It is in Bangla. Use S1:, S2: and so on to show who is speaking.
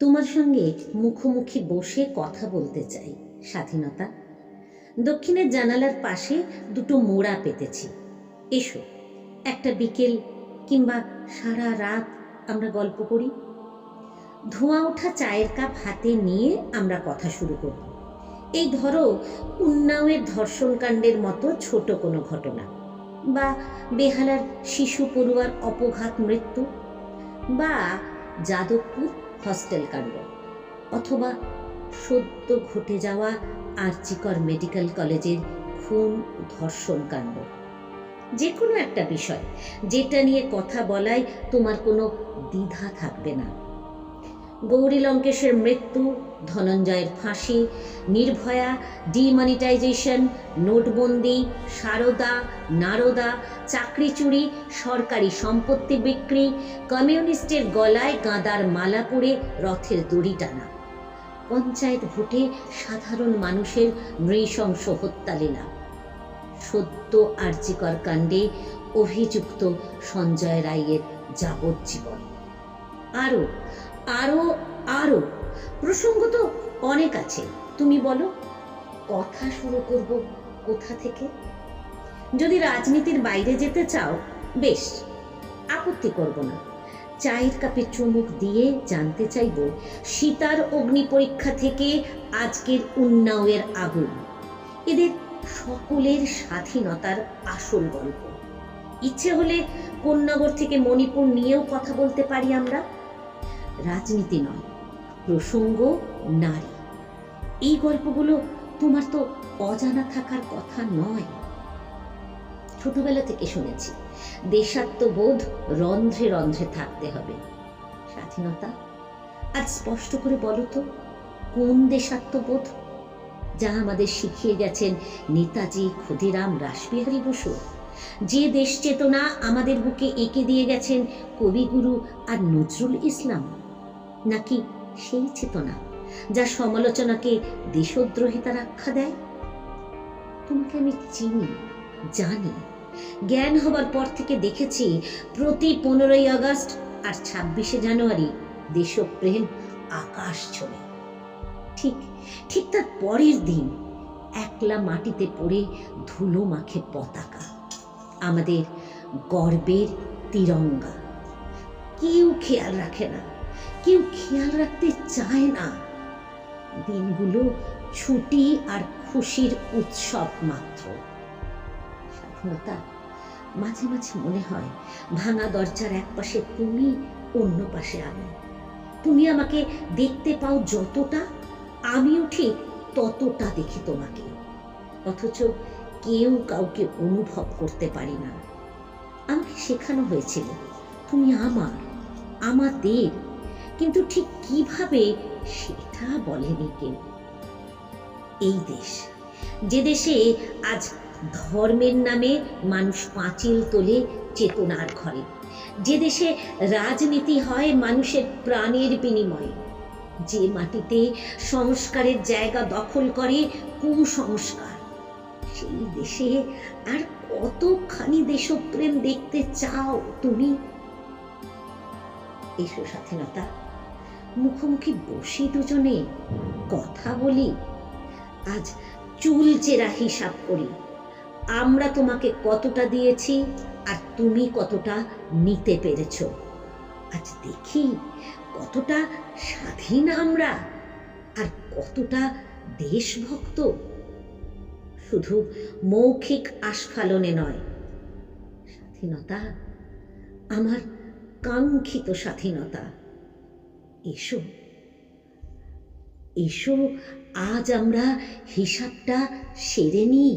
S1: তোমার সঙ্গে মুখোমুখি বসে কথা বলতে চাই। স্বাধীনতা। দক্ষিণের জানালার পাশে দুটো মোড়া পেতেছি। এসো, একটা বিকেল কিংবা সারা রাত আমরা গল্প করি। ধোঁয়া ওঠা চায়ের কাপ হাতে নিয়ে আমরা কথা শুরু করব। এই ধরো, উন্নাওয়ের ধর্ষণকাণ্ডের মতো ছোট কোনো ঘটনা, বা বেহালার শিশু পড়ুয়ার অপঘাত মৃত্যু, বা যাদবপুর হস্টেল কাণ্ড, অথবা সদ্য ঘটে যাওয়া আরজিকর মেডিকেল কলেজের খুন ধর্ষণ কাণ্ড। যে কোনো একটা বিষয় যেটা নিয়ে কথা বলায় তোমার কোনো দ্বিধা থাকবে না। গৌরী লঙ্কেশের মৃত্যু, ধনঞ্জয়ের ফাঁসি, নির্ভয়া, ডিমনিটাইজেশন, নোটবন্দি, সারদা, নারদা, চাকরি চুরি, সরকারি সম্পত্তি বিক্রি, কমিউনিস্টের গলায় গাঁদার মালা পরে রথের দড়ি টানা, পঞ্চায়েত ভোটে সাধারণ মানুষের নৃশংস হত্যালীলা, সদ্য আরজিকর কাণ্ডে অভিযুক্ত সঞ্জয় রায়ের যাবজ্জীবন, আরও আরও আরও প্রসঙ্গ তো অনেক আছে। তুমি বলো, কথা শুরু করব কোথা থেকে? যদি রাজনীতির বাইরে যেতে চাও, বেশ, আপত্তি করব না। চায়ের কাপে চুমুক দিয়ে জানতে চাইব সীতার অগ্নি পরীক্ষা থেকে আজকের উন্নাওয়ের আগুন, এদের সকলের স্বাধীনতার আসল গল্প। ইচ্ছে হলে কোন্নগর থেকে মণিপুর নিয়েও কথা বলতে পারি আমরা। রাজনীতি নয়, প্রসঙ্গ নারী। এই গল্পগুলো তোমার তো অজানা থাকার কথা নয়। ছোটবেলা থেকে শুনেছি দেশাত্মবোধ রন্ধ্রে রন্ধ্রে থাকতে হবে। স্বাধীনতা, আজ স্পষ্ট করে বলো তো, কোন দেশাত্মবোধ? যা আমাদের শিখিয়ে গেছেন নেতাজি, ক্ষুদিরাম, রাসবিহারী বসু, যে দেশ চেতনা আমাদের বুকে এঁকে দিয়ে গেছেন কবিগুরু আর নজরুল ইসলাম, নাকি সেই চেতনা যা সমালোচনাকে দেশদ্রোহিতার আখ্যা দেয়? তোমাকে আমি চিনি, জানি। জ্ঞান হবার পর থেকে দেখেছি প্রতি 15ই আগস্ট আর 26শে জানুয়ারি দেশপ্রেম আকাশ ছোঁয়ে। ঠিক তার পরের দিন একলা মাটিতে পড়ে ধুলো মাখে পতাকা, আমাদের গর্বের তিরঙ্গা। কেউ খেয়াল রাখে না, কেউ খেয়াল রাখতে চায় না। দিনগুলো ছুটি আর খুশির উৎসব মাত্র। স্বাধীনতা, মাঝে মাঝে মনে হয় ভাঙা দরজার এক পাশে তুমি, অন্য পাশে আমি। তুমি আমাকে দেখতে পাও যতটা, আমিও ঠিক ততটা দেখি তোমাকে, অথচ কেউ কাউকে অনুভব করতে পারি না। আমাকে শেখানো হয়েছিল তুমি আমার, আমাদের, কিন্তু ঠিক কিভাবে সেটা বলেনি কেউ। এই দেশ, যে দেশে আজ ধর্মের নামে মানুষ পাঁচিল তোলে চেতনার ঘরে, যে দেশে রাজনীতি হয় মানুষের প্রাণের বিনিময়ে, যে মাটিতে সংস্কারের জায়গা দখল করে কুসংস্কার, সেই দেশে আর কতখানি দেশপ্রেম দেখতে চাও তুমি? এসো স্বাধীনতা, মুখোমুখি বসি, দুজনে কথা বলি। আজ চুল চেরা হিসাব করি, আমরা তোমাকে কতটা দিয়েছি আর তুমি কতটা নিতে পেরেছ। আজ দেখি কতটা স্বাধীন আমরা আর কতটা দেশভক্ত। শুধু মৌখিক আস্ফালনে নয়। স্বাধীনতা, আমার কাঙ্ক্ষিত স্বাধীনতা, এসো এসো, আজ আমরা হিসাবটা সেরে নিই।